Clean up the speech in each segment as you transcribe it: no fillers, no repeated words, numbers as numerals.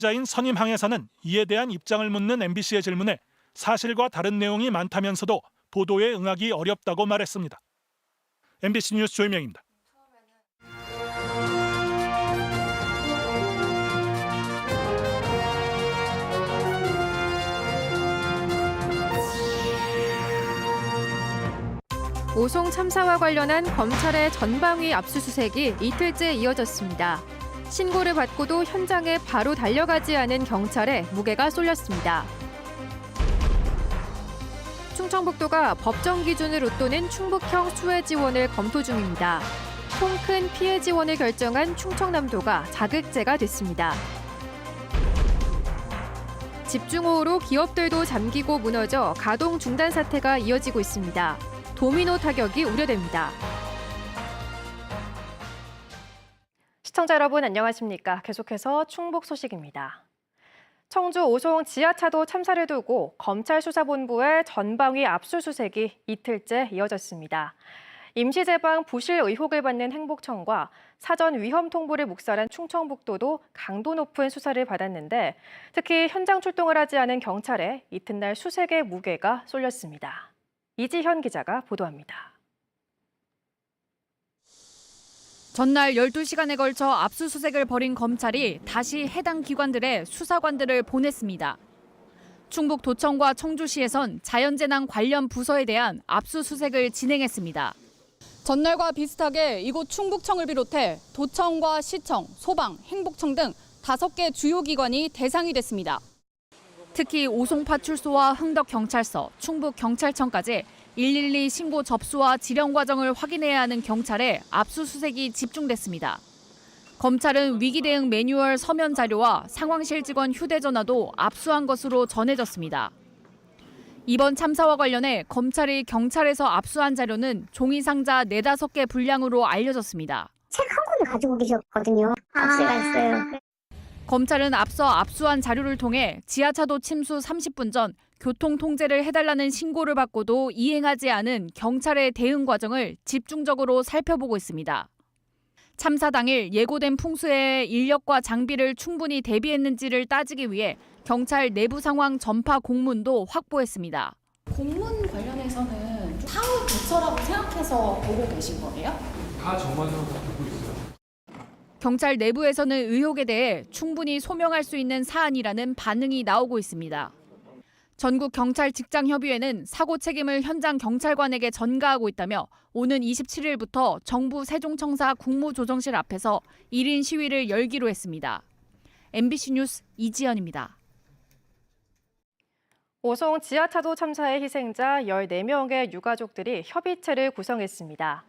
자인 선임항에서는 이에 대한 입장을 묻는 MBC의 질문에 사실과 다른 내용이 많다면서도 보도에 응하기 어렵다고 말했습니다. MBC 뉴스 조희명입니다. 오송 참사와 관련한 검찰의 전방위 압수수색이 이틀째 이어졌습니다. 신고를 받고도 현장에 바로 달려가지 않은 경찰에 무게가 쏠렸습니다. 충청북도가 법정 기준을 웃도는 충북형 수해 지원을 검토 중입니다. 통 큰 피해 지원을 결정한 충청남도가 자극제가 됐습니다. 집중호우로 기업들도 잠기고 무너져 가동 중단 사태가 이어지고 있습니다. 도미노 타격이 우려됩니다. 시청자 여러분 안녕하십니까? 계속해서 충북 소식입니다. 청주 오송 지하차도 참사를 두고 검찰 수사본부의 전방위 압수수색이 이틀째 이어졌습니다. 임시재방 부실 의혹을 받는 행복청과 사전 위험 통보를 묵살한 충청북도도 강도 높은 수사를 받았는데 특히 현장 출동을 하지 않은 경찰에 이튿날 수색의 무게가 쏠렸습니다. 이지현 기자가 보도합니다. 전날 12시간에 걸쳐 압수수색을 벌인 검찰이 다시 해당 기관들의 수사관들을 보냈습니다. 충북도청과 청주시에선 자연재난 관련 부서에 대한 압수수색을 진행했습니다. 전날과 비슷하게 이곳 충북청을 비롯해 도청과 시청, 소방, 행복청 등 5개 주요 기관이 대상이 됐습니다. 특히 오송파출소와 흥덕경찰서, 충북경찰청까지 112 신고 접수와 지령 과정을 확인해야 하는 경찰에 압수수색이 집중됐습니다. 검찰은 위기 대응 매뉴얼 서면 자료와 상황실 직원 휴대전화도 압수한 것으로 전해졌습니다. 이번 참사와 관련해 검찰이 경찰에서 압수한 자료는 종이 상자 4-5개 분량으로 알려졌습니다. 책 한 권을 가지고 계셨거든요. 압수가 있어요. 검찰은 앞서 압수한 자료를 통해 지하차도 침수 30분 전 교통 통제를 해달라는 신고를 받고도 이행하지 않은 경찰의 대응 과정을 집중적으로 살펴보고 있습니다. 참사 당일 예고된 풍수에 인력과 장비를 충분히 대비했는지를 따지기 위해 경찰 내부 상황 전파 공문도 확보했습니다. 공문 관련해서는 사후 대처라고 생각해서 보고 계신 거예요? 다 정관으로 보고 있어요. 경찰 내부에서는 의혹에 대해 충분히 소명할 수 있는 사안이라는 반응이 나오고 있습니다. 전국경찰직장협의회는 사고 책임을 현장 경찰관에게 전가하고 있다며 오는 27일부터 정부 세종청사 국무조정실 앞에서 1인 시위를 열기로 했습니다. MBC 뉴스 이지연입니다. 오송 지하차도 참사의 희생자 14명의 유가족들이 협의체를 구성했습니다.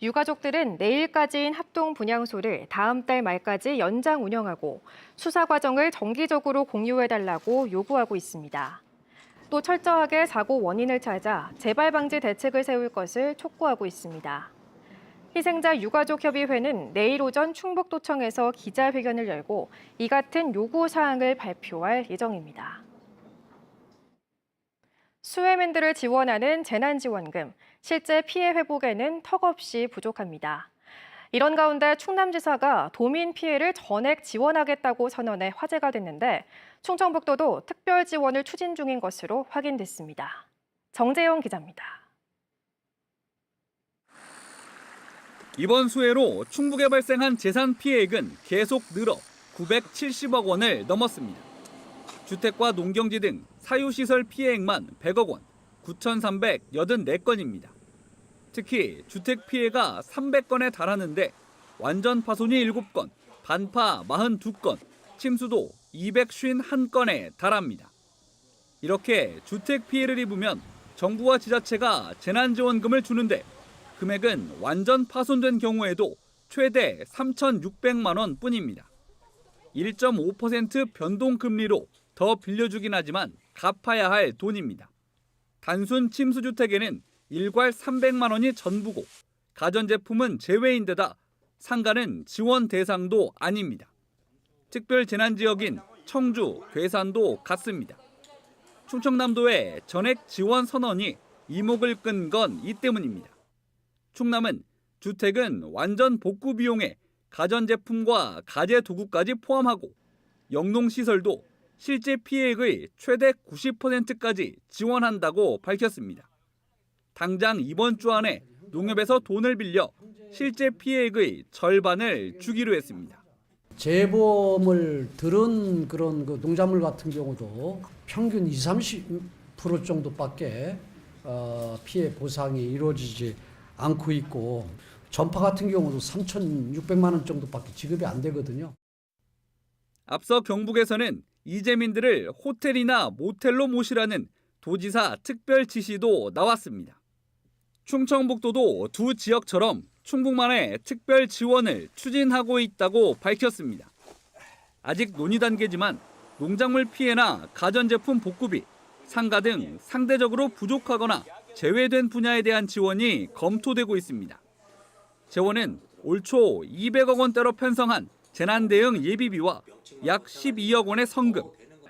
유가족들은 내일까지인 합동분향소를 다음 달 말까지 연장 운영하고 수사 과정을 정기적으로 공유해달라고 요구하고 있습니다. 또 철저하게 사고 원인을 찾아 재발 방지 대책을 세울 것을 촉구하고 있습니다. 희생자 유가족협의회는 내일 오전 충북도청에서 기자회견을 열고 이 같은 요구사항을 발표할 예정입니다. 수해민들을 지원하는 재난지원금, 실제 피해 회복에는 턱없이 부족합니다. 이런 가운데 충남지사가 도민 피해를 전액 지원하겠다고 선언해 화제가 됐는데 충청북도도 특별 지원을 추진 중인 것으로 확인됐습니다. 정재영 기자입니다. 이번 수해로 충북에 발생한 재산 피해액은 계속 늘어 970억 원을 넘었습니다. 주택과 농경지 등 사유시설 피해액만 100억 원, 9,384건입니다. 특히 주택 피해가 300건에 달하는데 완전 파손이 7건, 반파 42건, 침수도 251건에 달합니다. 이렇게 주택 피해를 입으면 정부와 지자체가 재난지원금을 주는데 금액은 완전 파손된 경우에도 최대 3,600만 원뿐입니다. 1.5% 변동금리로 더 빌려주긴 하지만 갚아야 할 돈입니다. 단순 침수주택에는 일괄 300만 원이 전부고 가전제품은 제외인데다 상가는 지원 대상도 아닙니다. 특별 재난지역인 청주, 괴산도 같습니다. 충청남도의 전액 지원 선언이 이목을 끈 건 이 때문입니다. 충남은 주택은 완전 복구 비용에 가전제품과 가재도구까지 포함하고 영농시설도 실제 피해액의 최대 90%까지 지원한다고 밝혔습니다. 당장 이번 주 안에 농협에서 돈을 빌려 실제 피해액의 절반을 주기로 했습니다. 재보험을 들은 그런 그 농작물 같은 경우도 평균 20-30% 정도밖에 피해 보상이 이루어지지 않고 있고 전파 같은 경우도 3,600만 원 정도밖에 지급이 안 되거든요. 앞서 경북에서는 이재민들을 호텔이나 모텔로 모시라는 도지사 특별 지시도 나왔습니다. 충청북도도 두 지역처럼 충북만의 특별 지원을 추진하고 있다고 밝혔습니다. 아직 논의 단계지만 농작물 피해나 가전제품 복구비, 상가 등 상대적으로 부족하거나 제외된 분야에 대한 지원이 검토되고 있습니다. 재원은 올 초 200억 원대로 편성한 재난대응 예비비와 약 12억 원의 성금,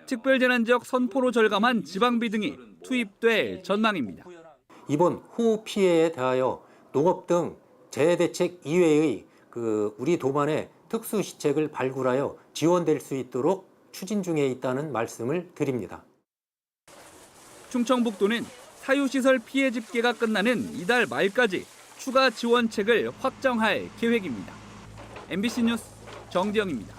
특별재난지역 선포로 절감한 지방비 등이 투입될 전망입니다. 이번 호우 피해에 대하여 농업 등 재해대책 이외의 우리 도반의 특수시책을 발굴하여 지원될 수 있도록 추진 중에 있다는 말씀을 드립니다. 충청북도는 사유시설 피해 집계가 끝나는 이달 말까지 추가 지원책을 확정할 계획입니다. MBC 뉴스 정지영입니다.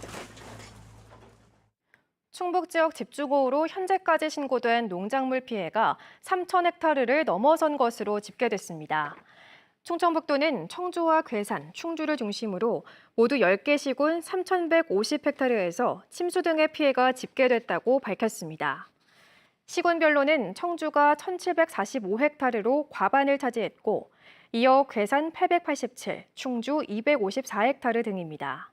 충북 지역 집중호우로 현재까지 신고된 농작물 피해가 3,000헥타르를 넘어선 것으로 집계됐습니다. 충청북도는 청주와 괴산, 충주를 중심으로 모두 10개 시군 3,150헥타르에서 침수 등의 피해가 집계됐다고 밝혔습니다. 시군별로는 청주가 1,745헥타르로 과반을 차지했고 이어 괴산 887, 충주 254헥타르 등입니다.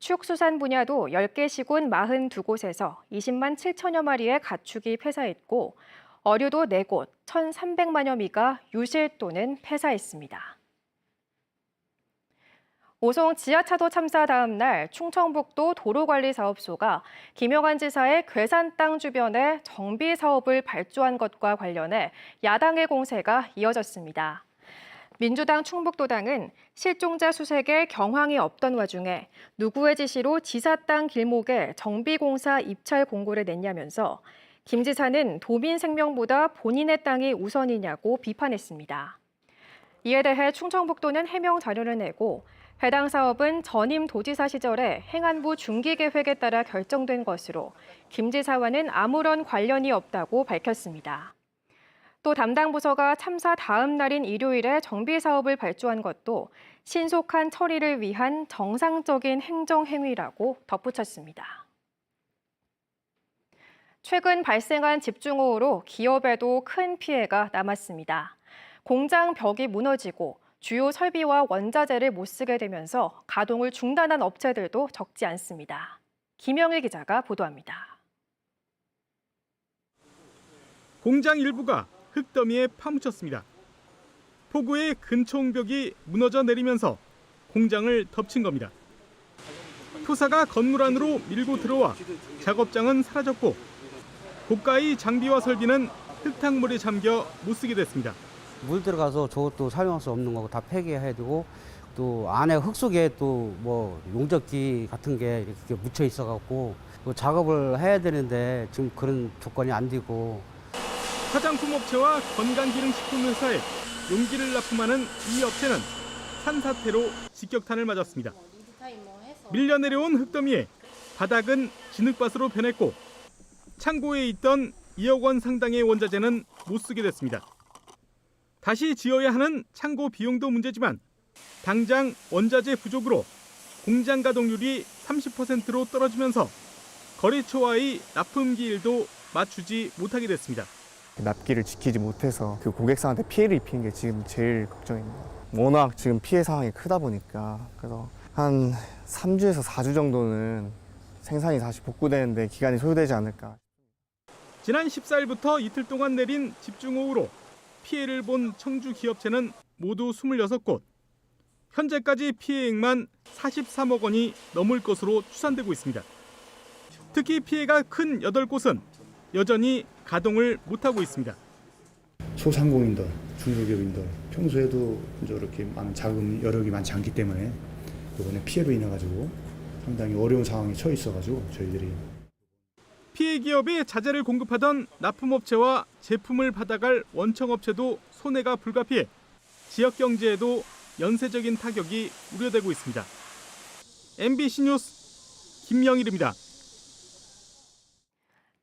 축수산 분야도 10개 시군 42곳에서 20만 7천여 마리의 가축이 폐사했고 어류도 4곳 1,300만여 미가 유실 또는 폐사했습니다. 오송 지하차도 참사 다음 날 충청북도 도로관리사업소가 김영환 지사의 괴산 땅 주변에 정비 사업을 발주한 것과 관련해 야당의 공세가 이어졌습니다. 민주당 충북도당은 실종자 수색에 경황이 없던 와중에 누구의 지시로 지사 땅 길목에 정비공사 입찰 공고를 냈냐면서 김 지사는 도민 생명보다 본인의 땅이 우선이냐고 비판했습니다. 이에 대해 충청북도는 해명 자료를 내고 해당 사업은 전임 도지사 시절에 행안부 중기계획에 따라 결정된 것으로 김 지사와는 아무런 관련이 없다고 밝혔습니다. 또 담당 부서가 참사 다음 날인 일요일에 정비 사업을 발주한 것도 신속한 처리를 위한 정상적인 행정 행위라고 덧붙였습니다. 최근 발생한 집중호우로 기업에도 큰 피해가 남았습니다. 공장 벽이 무너지고 주요 설비와 원자재를 못 쓰게 되면서 가동을 중단한 업체들도 적지 않습니다. 김영일 기자가 보도합니다. 공장 일부가 흙더미에 파묻혔습니다. 폭우에 근총벽이 무너져 내리면서 공장을 덮친 겁니다. 토사가 건물 안으로 밀고 들어와 작업장은 사라졌고 고가의 장비와 설비는 흙탕물에 잠겨 못 쓰게 됐습니다. 물 들어가서 저것도 사용할 수 없는 거고 다 폐기해야 되고 또 안에 흙 속에 또 뭐 용접기 같은 게 이렇게 묻혀 있어갖고 작업을 해야 되는데 지금 그런 조건이 안 되고. 화장품 업체와 건강기능식품 회사에 용기를 납품하는 이 업체는 산사태로 직격탄을 맞았습니다. 밀려 내려온 흙더미에 바닥은 진흙밭으로 변했고 창고에 있던 2억 원 상당의 원자재는 못 쓰게 됐습니다. 다시 지어야 하는 창고 비용도 문제지만 당장 원자재 부족으로 공장 가동률이 30%로 떨어지면서 거래처와의 납품기일도 맞추지 못하게 됐습니다. 납기를 지키지 못해서 그 고객사한테 피해를 입히는 게 지금 제일 걱정입니다. 워낙 지금 피해 상황이 크다 보니까 그래서 한 3주에서 4주 정도는 생산이 다시 복구되는데 기간이 소요되지 않을까. 지난 14일부터 이틀 동안 내린 집중호우로 피해를 본 청주 기업체는 모두 26곳. 현재까지 피해액만 43억 원이 넘을 것으로 추산되고 있습니다. 특히 피해가 큰 8곳은 여전히 가동을 못하고 있습니다. 소상공인들, 중소기업인들 평소에도 이렇게 많은 자금 여력이 많지 않기 때문에 이번에 피해로 인해 가지고 상당히 어려운 상황에 처해 있어 가지고 저희들이 피해 기업에 자재를 공급하던 납품업체와 제품을 받아갈 원청업체도 손해가 불가피해 지역 경제에도 연쇄적인 타격이 우려되고 있습니다. MBC 뉴스 김영일입니다.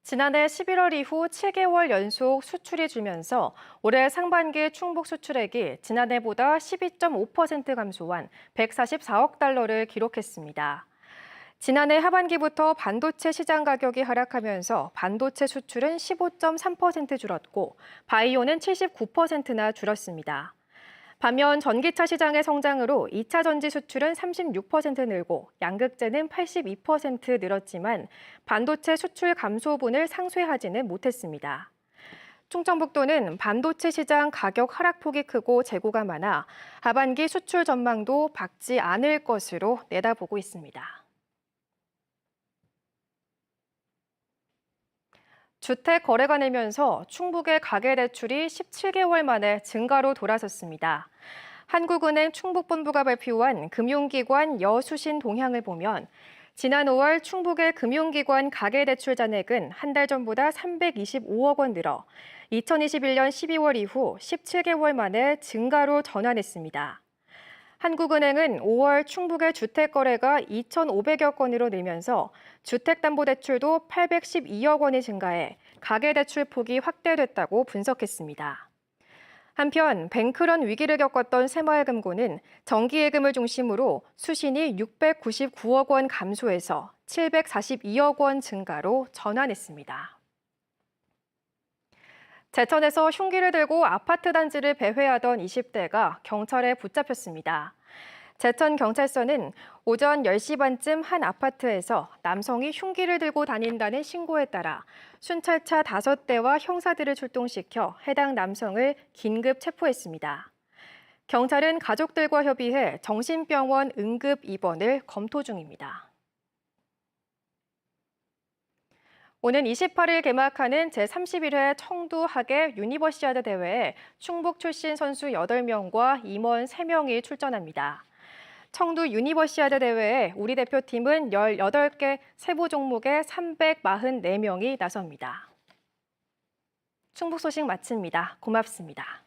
지난해 11월 이후 7개월 연속 수출이 줄면서 올해 상반기 충북 수출액이 지난해보다 12.5% 감소한 144억 달러를 기록했습니다. 지난해 하반기부터 반도체 시장 가격이 하락하면서 반도체 수출은 15.3% 줄었고 바이오는 79%나 줄었습니다. 반면 전기차 시장의 성장으로 2차 전지 수출은 36% 늘고 양극재는 82% 늘었지만 반도체 수출 감소분을 상쇄하지는 못했습니다. 충청북도는 반도체 시장 가격 하락폭이 크고 재고가 많아 하반기 수출 전망도 밝지 않을 것으로 내다보고 있습니다. 주택 거래가 늘면서 충북의 가계대출이 17개월 만에 증가로 돌아섰습니다. 한국은행 충북본부가 발표한 금융기관 여수신 동향을 보면 지난 5월 충북의 금융기관 가계대출 잔액은 한 달 전보다 325억 원 늘어 2021년 12월 이후 17개월 만에 증가로 전환했습니다. 한국은행은 5월 충북의 주택 거래가 2,500여 건으로 늘면서 주택담보대출도 812억 원이 증가해 가계대출 폭이 확대됐다고 분석했습니다. 한편 뱅크런 위기를 겪었던 새마을금고는 정기예금을 중심으로 수신이 699억 원 감소해서 742억 원 증가로 전환했습니다. 제천에서 흉기를 들고 아파트 단지를 배회하던 20대가 경찰에 붙잡혔습니다. 제천경찰서는 오전 10시 반쯤 한 아파트에서 남성이 흉기를 들고 다닌다는 신고에 따라 순찰차 5대와 형사들을 출동시켜 해당 남성을 긴급 체포했습니다. 경찰은 가족들과 협의해 정신병원 응급 입원을 검토 중입니다. 오는 28일 개막하는 제31회 청도 하계 유니버시아드 대회에 충북 출신 선수 8명과 임원 3명이 출전합니다. 청도 유니버시아드 대회에 우리 대표팀은 18개 세부 종목에 344명이 나섭니다. 충북 소식 마칩니다. 고맙습니다.